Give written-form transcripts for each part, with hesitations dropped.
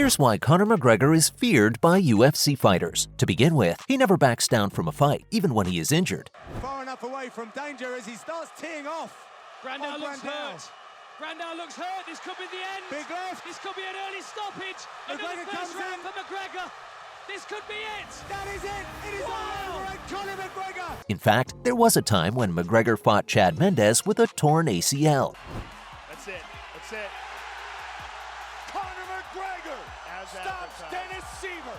Here's why Conor McGregor is feared by UFC fighters. To begin with, he never backs down from a fight, even when he is injured. Far enough away from danger as he starts teeing off. Grandal looks hurt. Grandal looks hurt. This could be the end. Big left. This could be an early stoppage. McGregor Another first comes round in. for McGregor. This could be it. That is it. It is all over and Conor McGregor. In fact, there was a time when McGregor fought Chad Mendes with a torn ACL. That's it. That's it. Conor McGregor stops Dennis Seaver.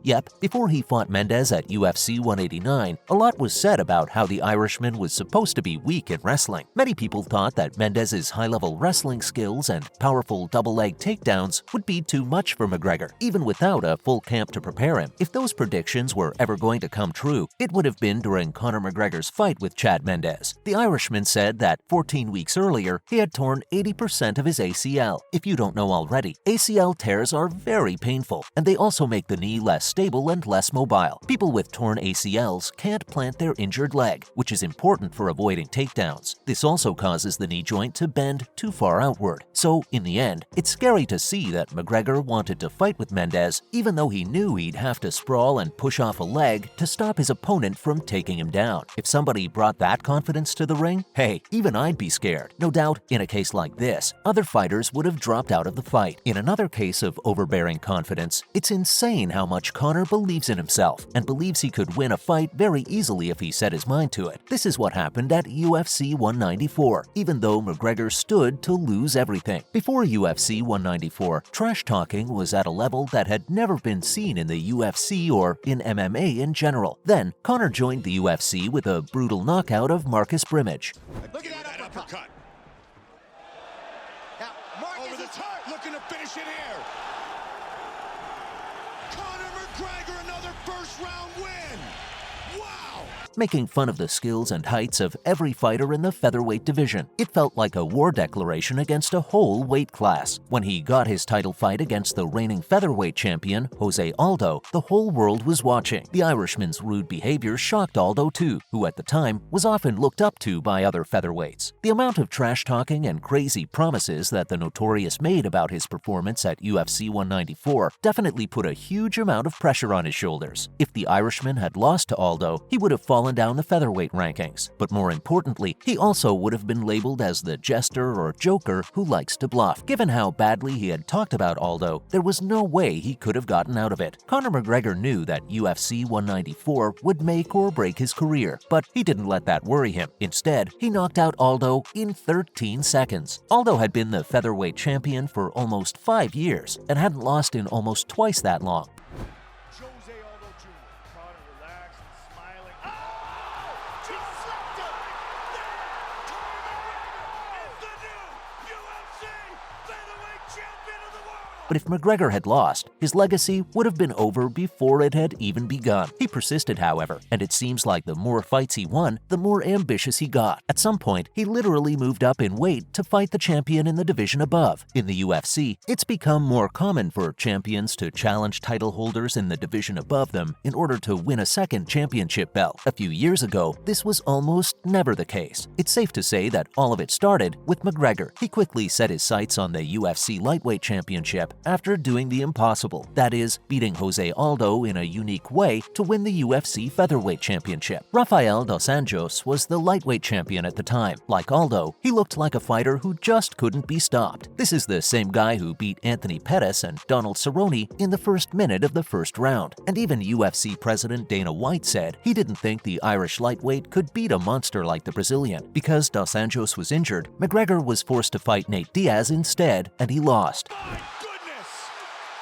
Yep, before he fought Mendes at UFC 189, a lot was said about how the Irishman was supposed to be weak in wrestling. Many people thought that Mendes's high-level wrestling skills and powerful double-leg takedowns would be too much for McGregor, even without a full camp to prepare him. If those predictions were ever going to come true, it would have been during Conor McGregor's fight with Chad Mendes. The Irishman said that 14 weeks earlier, he had torn 80% of his ACL. If you don't know already, ACL tears are very painful, and they also make the knee less stable and less mobile. People with torn ACLs can't plant their injured leg, which is important for avoiding takedowns. This also causes the knee joint to bend too far outward. So, in the end, it's scary to see that McGregor wanted to fight with Mendes, even though he knew he'd have to sprawl and push off a leg to stop his opponent from taking him down. If somebody brought that confidence to the ring, hey, even I'd be scared. No doubt, in a case like this, other fighters would have dropped out of the fight. In another case of overbearing confidence, it's insane how much Conor believes in himself and believes he could win a fight very easily if he set his mind to it. This is what happened at UFC 194, even though McGregor stood to lose everything. Before UFC 194, trash talking was at a level that had never been seen in the UFC or in MMA in general. Then, Conor joined the UFC with a brutal knockout of Marcus Brimage. Look at that uppercut. Now, Marcus over the top, looking to finish it here. Conor McGregor, another first-round win. Wow! Making fun of the skills and heights of every fighter in the featherweight division. It felt like a war declaration against a whole weight class. When he got his title fight against the reigning featherweight champion, Jose Aldo, the whole world was watching. The Irishman's rude behavior shocked Aldo too, who at the time was often looked up to by other featherweights. The amount of trash-talking and crazy promises that the Notorious made about his performance at UFC 194 definitely put a huge amount of pressure on his shoulders. If the Irishman had lost to Aldo, he would have fallen down the featherweight rankings. But more importantly, he also would have been labeled as the jester or joker who likes to bluff. Given how badly he had talked about Aldo, there was no way he could have gotten out of it. Conor McGregor knew that UFC 194 would make or break his career, but he didn't let that worry him. Instead, he knocked out Aldo in 13 seconds. Aldo had been the featherweight champion for almost 5 years and hadn't lost in almost twice that long. Jose Aldo Jr. Conor relaxed and smiling. Oh! He slapped him! Conor McGregor is the new UFC featherweight champion of the world! But if McGregor had lost, his legacy would have been over before it had even begun. He persisted, however, and it seems like the more fights he won, the more ambitious he got. At some point, he literally moved up in weight to fight the champion in the division above. In the UFC, it's become more common for champions to challenge title holders in the division above them in order to win a second championship belt. A few years ago, this was almost never the case. It's safe to say that all of it started with McGregor. He quickly set his sights on the UFC lightweight championship after doing the impossible, that is, beating Jose Aldo in a unique way to win the UFC featherweight championship. Rafael dos Anjos was the lightweight champion at the time. Like Aldo, he looked like a fighter who just couldn't be stopped. This is the same guy who beat Anthony Pettis and Donald Cerrone in the first minute of the first round. And even UFC President Dana White said he didn't think the Irish lightweight could beat a monster like the Brazilian. Because dos Anjos was injured, McGregor was forced to fight Nate Diaz instead, and he lost. My goodness!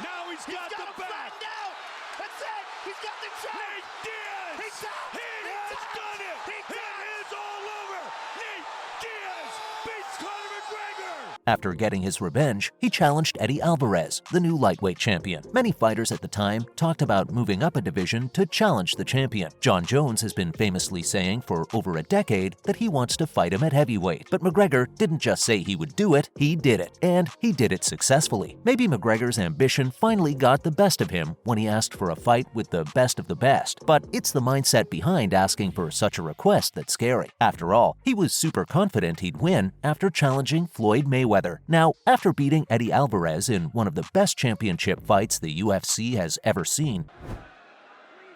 Now he's got the back! Now! That's it! He's got the choke! Nate Diaz! He's out! He has done it! He It is all over! Nate Diaz beats Conor McGregor! After getting his revenge, he challenged Eddie Alvarez, the new lightweight champion. Many fighters at the time talked about moving up a division to challenge the champion. John Jones has been famously saying for over a decade that he wants to fight him at heavyweight, but McGregor didn't just say he would do it, he did it, and he did it successfully. Maybe McGregor's ambition finally got the best of him when he asked for a fight with the best of the best, but it's the mindset behind asking for such a request that's scary. After all, he was super confident he'd win after challenging Floyd Mayweather. Now, after beating Eddie Alvarez in one of the best championship fights the UFC has ever seen,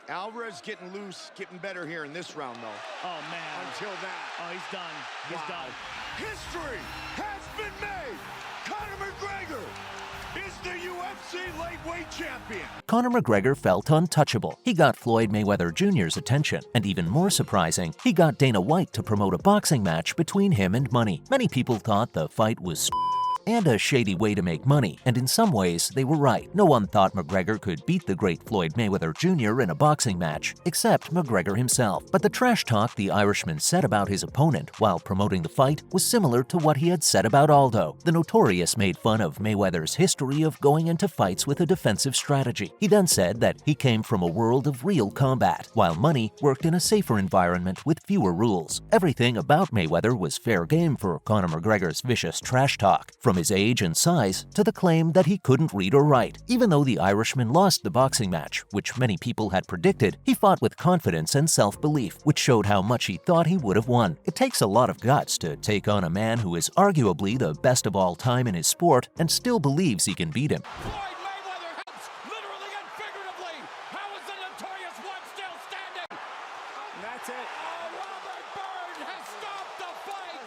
Alvarez getting loose, getting better here in this round, though. Oh, man. Until that. Oh, he's done. He's done. History has been made. Conor McGregor is the UFC lightweight champion. Conor McGregor felt untouchable. He got Floyd Mayweather Jr.'s attention, and even more surprising, he got Dana White to promote a boxing match between him and money. Many people thought the fight was and a shady way to make money, and in some ways, they were right. No one thought McGregor could beat the great Floyd Mayweather Jr. in a boxing match, except McGregor himself. But the trash talk the Irishman said about his opponent while promoting the fight was similar to what he had said about Aldo. The Notorious made fun of Mayweather's history of going into fights with a defensive strategy. He then said that he came from a world of real combat, while Money worked in a safer environment with fewer rules. Everything about Mayweather was fair game for Conor McGregor's vicious trash talk, from his age and size to the claim that he couldn't read or write. Even though the Irishman lost the boxing match, which many people had predicted, he fought with confidence and self-belief, which showed how much he thought he would have won. It takes a lot of guts to take on a man who is arguably the best of all time in his sport and still believes he can beat him. Floyd Mayweather helps, literally and figuratively. How is the Notorious One still standing? And that's it. Oh, Robert Byrne has stopped the fight.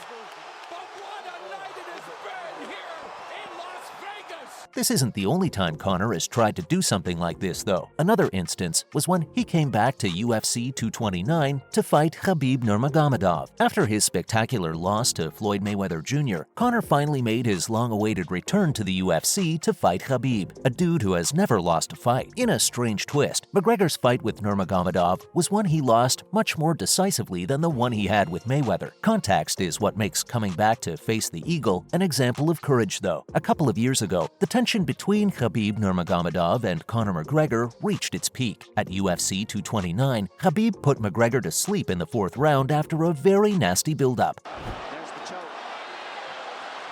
But what a night it has been here in Las Vegas. This isn't the only time Conor has tried to do something like this, though. Another instance was when he came back to UFC 229 to fight Khabib Nurmagomedov. After his spectacular loss to Floyd Mayweather Jr., Conor finally made his long-awaited return to the UFC to fight Khabib, a dude who has never lost a fight. In a strange twist, McGregor's fight with Nurmagomedov was one he lost much more decisively than the one he had with Mayweather. Context is what makes coming back to face the Eagle an example of courage, though. A couple of years ago, the tension between Khabib Nurmagomedov and Conor McGregor reached its peak. At UFC 229, Khabib put McGregor to sleep in the fourth round after a very nasty build-up. There's the choke.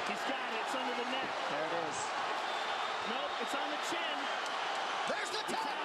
He's got it. It's under the neck. There it is. Nope, it's on the chin. There's the tap.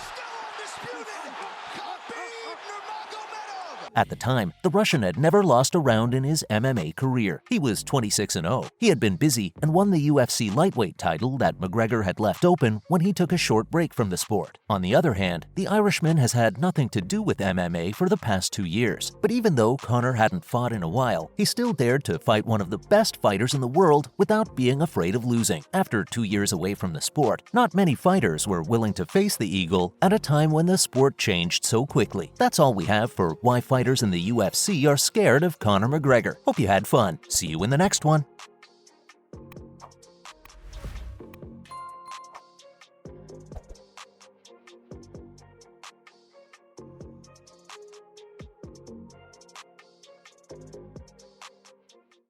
Still undisputed. Khabib Nurmagomedov. At the time, the Russian had never lost a round in his MMA career. He was 26-0. He had been busy and won the UFC lightweight title that McGregor had left open when he took a short break from the sport. On the other hand, the Irishman has had nothing to do with MMA for the past 2 years. But even though Conor hadn't fought in a while, he still dared to fight one of the best fighters in the world without being afraid of losing. After 2 years away from the sport, not many fighters were willing to face the Eagle at a time when the sport changed so quickly. That's all we have for why fighters in the UFC are scared of Conor McGregor. Hope you had fun. See you in the next one.